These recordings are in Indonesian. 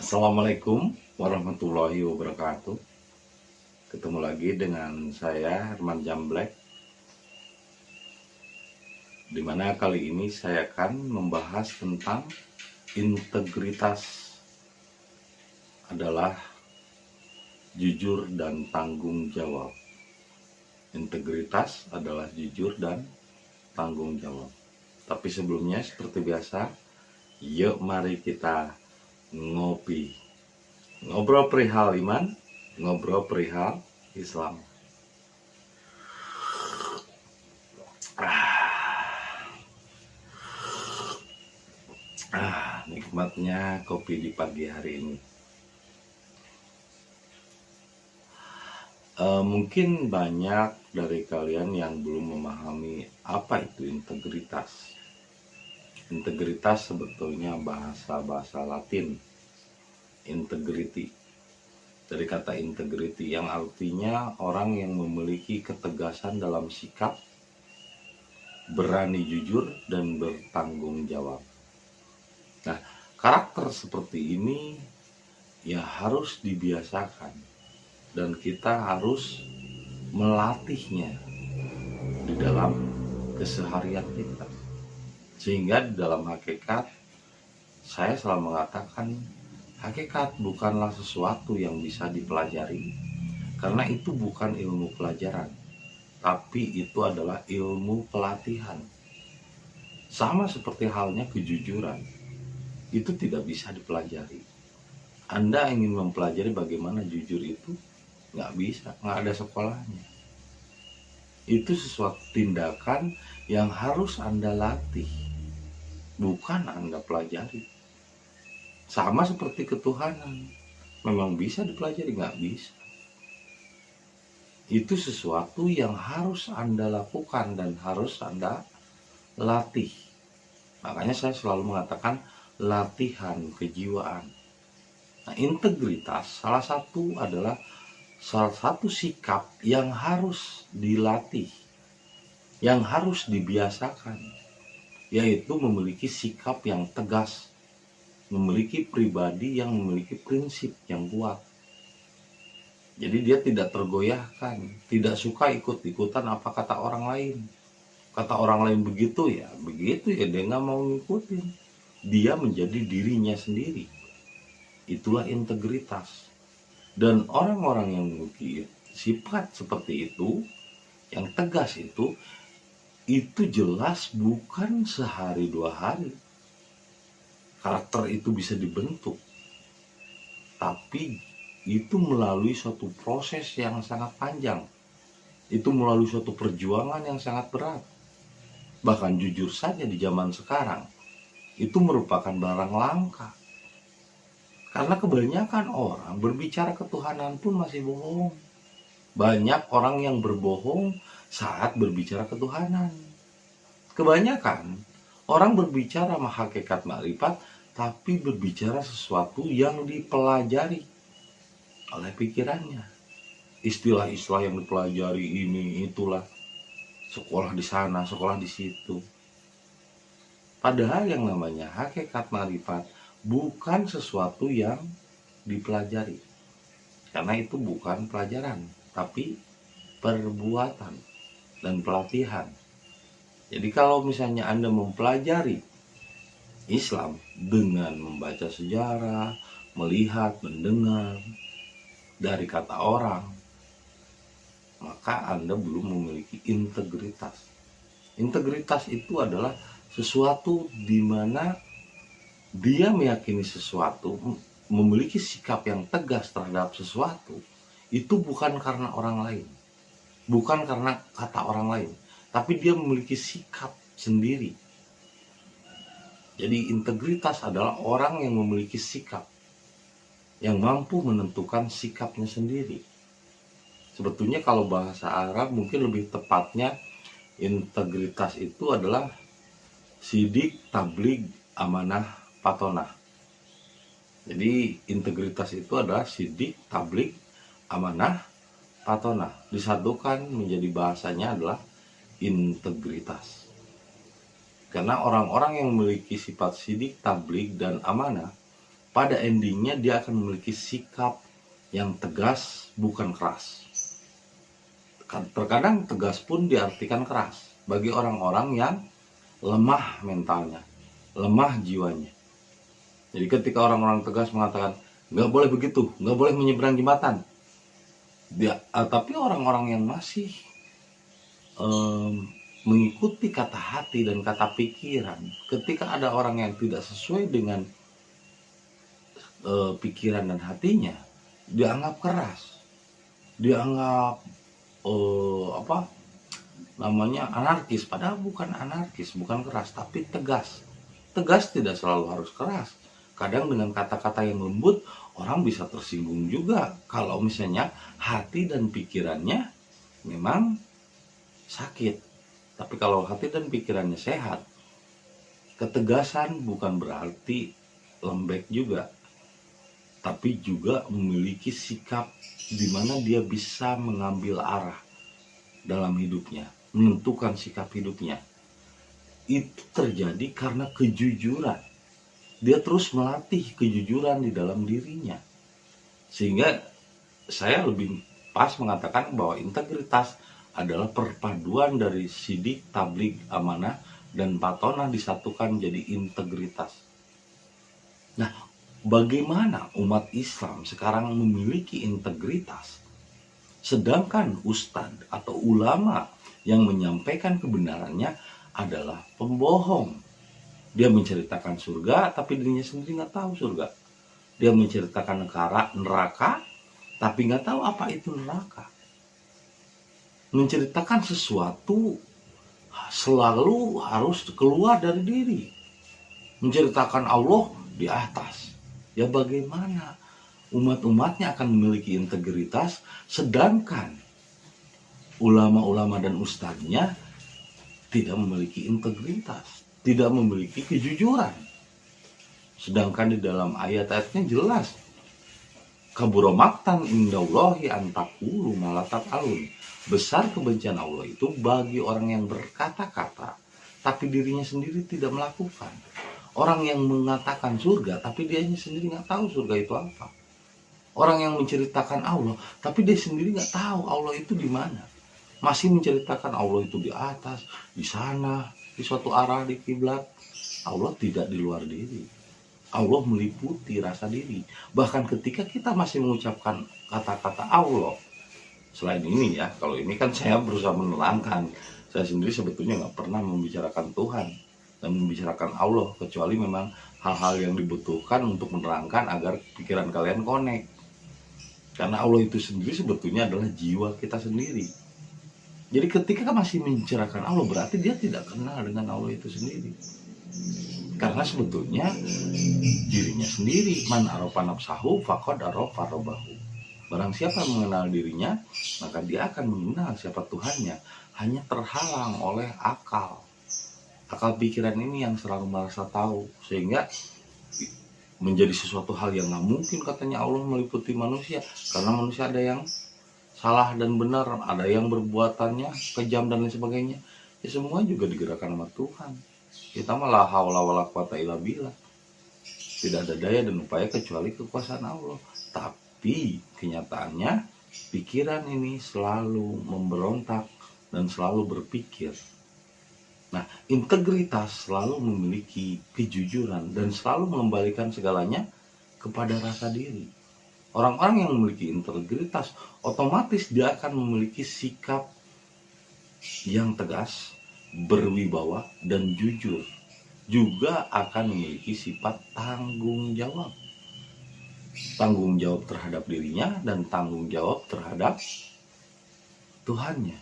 Assalamualaikum warahmatullahi wabarakatuh. Ketemu lagi dengan saya Herman Jamblek, dimana kali ini saya akan membahas tentang integritas adalah jujur dan tanggung jawab. Integritas adalah jujur dan tanggung jawab. Tapi sebelumnya seperti biasa, yuk mari kita ngopi. Ngobrol perihal iman, ngobrol perihal Islam. Nikmatnya kopi di pagi hari ini. Mungkin banyak dari kalian yang belum memahami apa itu integritas. Integritas sebetulnya bahasa Latin, integrity. Dari kata integrity yang artinya orang yang memiliki ketegasan dalam sikap, berani jujur dan bertanggung jawab. Nah, karakter seperti ini ya harus dibiasakan dan kita harus melatihnya di dalam keseharian kita. Sehingga di dalam hakikat saya selalu mengatakan hakikat bukanlah sesuatu yang bisa dipelajari, karena itu bukan ilmu pelajaran, tapi itu adalah ilmu pelatihan. Sama seperti halnya kejujuran, itu tidak bisa dipelajari. Anda ingin mempelajari bagaimana jujur itu, nggak bisa, nggak ada sekolahnya. Itu sesuatu tindakan yang harus Anda latih, bukan Anda pelajari. Sama seperti ketuhanan, memang bisa dipelajari, nggak bisa. Itu sesuatu yang harus Anda lakukan dan harus Anda latih. Makanya saya selalu mengatakan latihan kejiwaan. Nah, integritas salah satu sikap yang harus dilatih, yang harus dibiasakan, yaitu memiliki sikap yang tegas, memiliki pribadi yang memiliki prinsip yang kuat. Jadi dia tidak tergoyahkan, tidak suka ikut-ikutan apa kata orang lain. Kata orang lain begitu ya dia nggak mau ngikutin. Dia menjadi dirinya sendiri. Itulah integritas. Dan orang-orang yang memiliki sifat seperti itu, yang tegas itu jelas bukan sehari dua hari. Karakter itu bisa dibentuk, tapi itu melalui suatu proses yang sangat panjang. Itu melalui suatu perjuangan yang sangat berat. Bahkan jujur saja di zaman sekarang, itu merupakan barang langka. Karena kebanyakan orang berbicara ketuhanan pun masih bohong. Banyak orang yang berbohong saat berbicara ketuhanan. Kebanyakan orang berbicara hakikat makrifat, tapi berbicara sesuatu yang dipelajari oleh pikirannya. Istilah-istilah yang dipelajari ini, itulah. Sekolah di sana, sekolah di situ. Padahal yang namanya hakikat makrifat bukan sesuatu yang dipelajari. Karena itu bukan pelajaran, tapi perbuatan dan pelatihan. Jadi kalau misalnya Anda mempelajari Islam dengan membaca sejarah, melihat, mendengar dari kata orang, maka Anda belum memiliki integritas. Integritas itu adalah sesuatu di mana dia meyakini sesuatu, memiliki sikap yang tegas terhadap sesuatu, itu bukan karena orang lain, bukan karena kata orang lain, tapi dia memiliki sikap sendiri. Jadi integritas adalah orang yang memiliki sikap, yang mampu menentukan sikapnya sendiri. Sebetulnya kalau bahasa Arab mungkin lebih tepatnya integritas itu adalah sidik, tabligh, amanah, patonah. Jadi integritas itu adalah sidik, tabligh, amanah, patonah. Disatukan menjadi bahasanya adalah integritas. Karena orang-orang yang memiliki sifat sidik, tabligh, dan amanah pada endingnya dia akan memiliki sikap yang tegas, bukan keras. Terkadang tegas pun diartikan keras bagi orang-orang yang lemah mentalnya, lemah jiwanya. Jadi ketika orang-orang tegas mengatakan nggak boleh begitu, nggak boleh menyeberang jembatan, tapi orang-orang yang masih mengikuti kata hati dan kata pikiran, ketika ada orang yang tidak sesuai dengan pikiran dan hatinya, dianggap keras, dianggap anarkis. Padahal bukan anarkis, bukan keras, tapi tegas. Tegas tidak selalu harus keras. Kadang dengan kata-kata yang lembut orang bisa tersinggung juga kalau misalnya hati dan pikirannya memang sakit. Tapi kalau hati dan pikirannya sehat, ketegasan bukan berarti lembek juga, tapi juga memiliki sikap di mana dia bisa mengambil arah dalam hidupnya, menentukan sikap hidupnya. Itu terjadi karena kejujuran. Dia terus melatih kejujuran di dalam dirinya. Sehingga saya lebih pas mengatakan bahwa integritas adalah perpaduan dari sidik, tabligh, amanah, dan patonah disatukan jadi integritas. Nah, bagaimana umat Islam sekarang memiliki integritas, sedangkan ustadz atau ulama yang menyampaikan kebenarannya adalah pembohong? Dia menceritakan surga, tapi dirinya sendiri nggak tahu surga. Dia menceritakan neraka, tapi nggak tahu apa itu neraka. Menceritakan sesuatu selalu harus keluar dari diri. Menceritakan Allah di atas. Ya bagaimana umat-umatnya akan memiliki integritas, sedangkan ulama-ulama dan ustadznya tidak memiliki integritas, tidak memiliki kejujuran. Sedangkan di dalam ayat-ayatnya jelas, kabura maktan indallahi an taqulu ma la taf'alun. Besar kebencian Allah itu bagi orang yang berkata-kata tapi dirinya sendiri tidak melakukan. Orang yang mengatakan surga tapi dia sendiri nggak tahu surga itu apa. Orang yang menceritakan Allah tapi dia sendiri nggak tahu Allah itu di mana. Masih menceritakan Allah itu di atas, di sana, di suatu arah, di kiblat. Allah tidak di luar diri. Allah meliputi rasa diri. Bahkan ketika kita masih mengucapkan kata-kata Allah, selain ini ya, kalau ini kan saya berusaha menerangkan. Saya sendiri sebetulnya nggak pernah membicarakan Tuhan dan membicarakan Allah, kecuali memang hal-hal yang dibutuhkan untuk menerangkan agar pikiran kalian connect. Karena Allah itu sendiri sebetulnya adalah jiwa kita sendiri. Jadi ketika masih membicarakan Allah, berarti dia tidak kenal dengan Allah itu sendiri. Karena sebetulnya dirinya sendiri, man arafa nafsahu faqad arafa rabbahu. Barang siapa mengenal dirinya, maka dia akan mengenal siapa Tuhannya. Hanya terhalang oleh akal pikiran ini yang selalu merasa tahu, sehingga menjadi sesuatu hal yang nggak mungkin katanya Allah meliputi manusia, karena manusia ada yang salah dan benar, ada yang berbuatannya kejam dan lain sebagainya. Ya semua juga digerakkan sama Tuhan. Kita malah haula wala quwata illa billah. Tidak ada daya dan upaya kecuali kekuasaan Allah. Tapi kenyataannya pikiran ini selalu memberontak dan selalu berpikir. Nah, integritas selalu memiliki kejujuran dan selalu mengembalikan segalanya kepada rasa diri. Orang-orang yang memiliki integritas otomatis dia akan memiliki sikap yang tegas, berwibawa, dan jujur. Juga akan memiliki sifat tanggung jawab. Tanggung jawab terhadap dirinya dan tanggung jawab terhadap Tuhannya.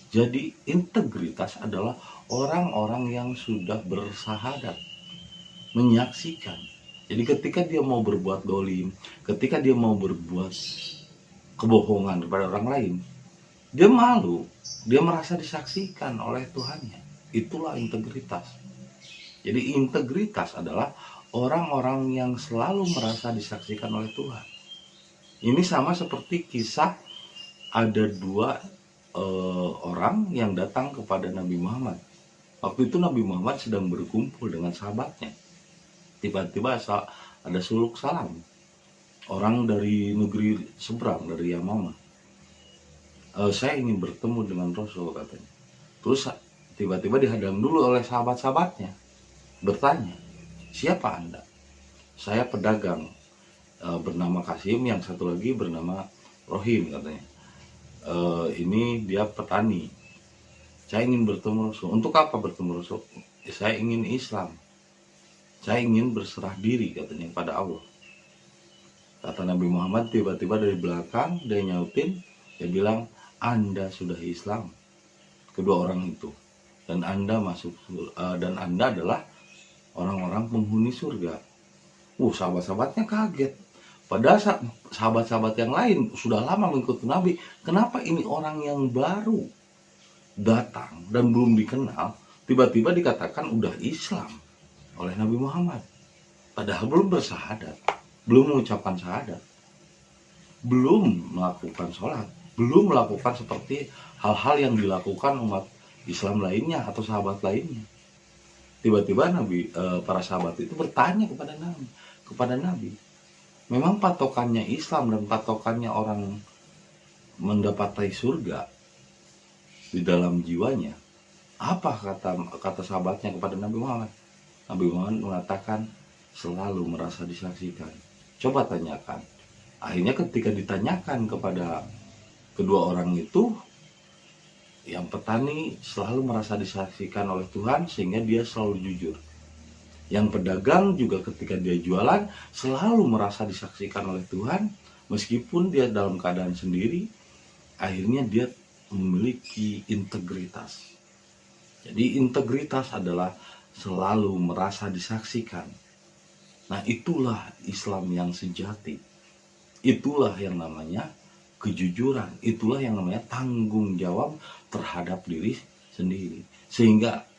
Jadi integritas adalah orang-orang yang sudah bersahadat, menyaksikan. Jadi ketika dia mau berbuat dolim, ketika dia mau berbuat kebohongan kepada orang lain, dia malu, dia merasa disaksikan oleh Tuhannya. Itulah integritas. Jadi integritas adalah orang-orang yang selalu merasa disaksikan oleh Tuhan. Ini sama seperti kisah ada dua orang yang datang kepada Nabi Muhammad. Waktu itu Nabi Muhammad sedang berkumpul dengan sahabatnya. Tiba-tiba ada suluk salam, orang dari negeri seberang, dari Yamama. Saya ingin bertemu dengan Rasul, katanya. Terus tiba-tiba dihadang dulu oleh sahabat-sahabatnya, bertanya, siapa Anda? Saya pedagang, bernama Kasim, yang satu lagi bernama Rohim, katanya. Ini dia petani. Saya ingin bertemu Rasul. Untuk apa bertemu Rasul? Saya ingin Islam. Saya ingin berserah diri, katanya, pada Allah. Kata Nabi Muhammad tiba-tiba dari belakang, dia nyautin, dia bilang, Anda sudah Islam. Kedua orang itu. Dan Anda dan Anda adalah orang-orang penghuni surga. Sahabat-sahabatnya kaget. Padahal sahabat-sahabat yang lain sudah lama mengikuti Nabi. Kenapa ini orang yang baru datang dan belum dikenal, tiba-tiba dikatakan udah Islam oleh Nabi Muhammad? Padahal belum bersahadat, belum mengucapkan syahadat, belum melakukan sholat, belum melakukan seperti hal-hal yang dilakukan umat Islam lainnya atau sahabat lainnya. Tiba-tiba para sahabat itu bertanya kepada Nabi, memang patokannya Islam dan patokannya orang mendapati surga di dalam jiwanya, apa kata sahabatnya kepada Nabi Muhammad? Nabi Muhammad mengatakan selalu merasa disaksikan. Coba tanyakan. Akhirnya ketika ditanyakan kepada kedua orang itu, yang petani selalu merasa disaksikan oleh Tuhan sehingga dia selalu jujur. Yang pedagang juga ketika dia jualan selalu merasa disaksikan oleh Tuhan, meskipun dia dalam keadaan sendiri, akhirnya dia memiliki integritas. Jadi integritas adalah selalu merasa disaksikan. Nah, itulah Islam yang sejati. Itulah yang namanya kejujuran. Itulah yang namanya tanggung jawab terhadap diri sendiri. Sehingga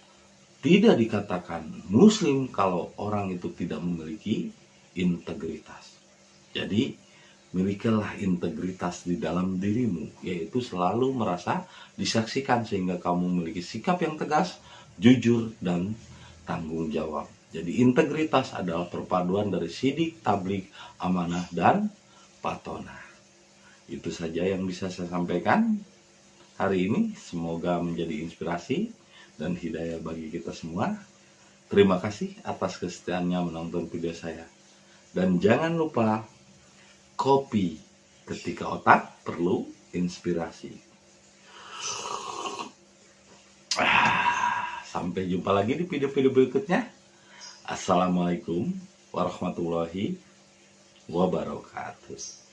tidak dikatakan muslim kalau orang itu tidak memiliki integritas. Jadi milikilah integritas di dalam dirimu, yaitu selalu merasa disaksikan sehingga kamu memiliki sikap yang tegas, jujur, dan tanggung jawab. Jadi integritas adalah perpaduan dari sidik, tablik, amanah, dan patonah. Itu saja yang bisa saya sampaikan hari ini. Semoga menjadi inspirasi dan hidayah bagi kita semua. Terima kasih atas kesetiaannya menonton video saya. Dan jangan lupa kopi ketika otak perlu inspirasi. Sampai jumpa lagi di video-video berikutnya. Assalamualaikum warahmatullahi wabarakatuh.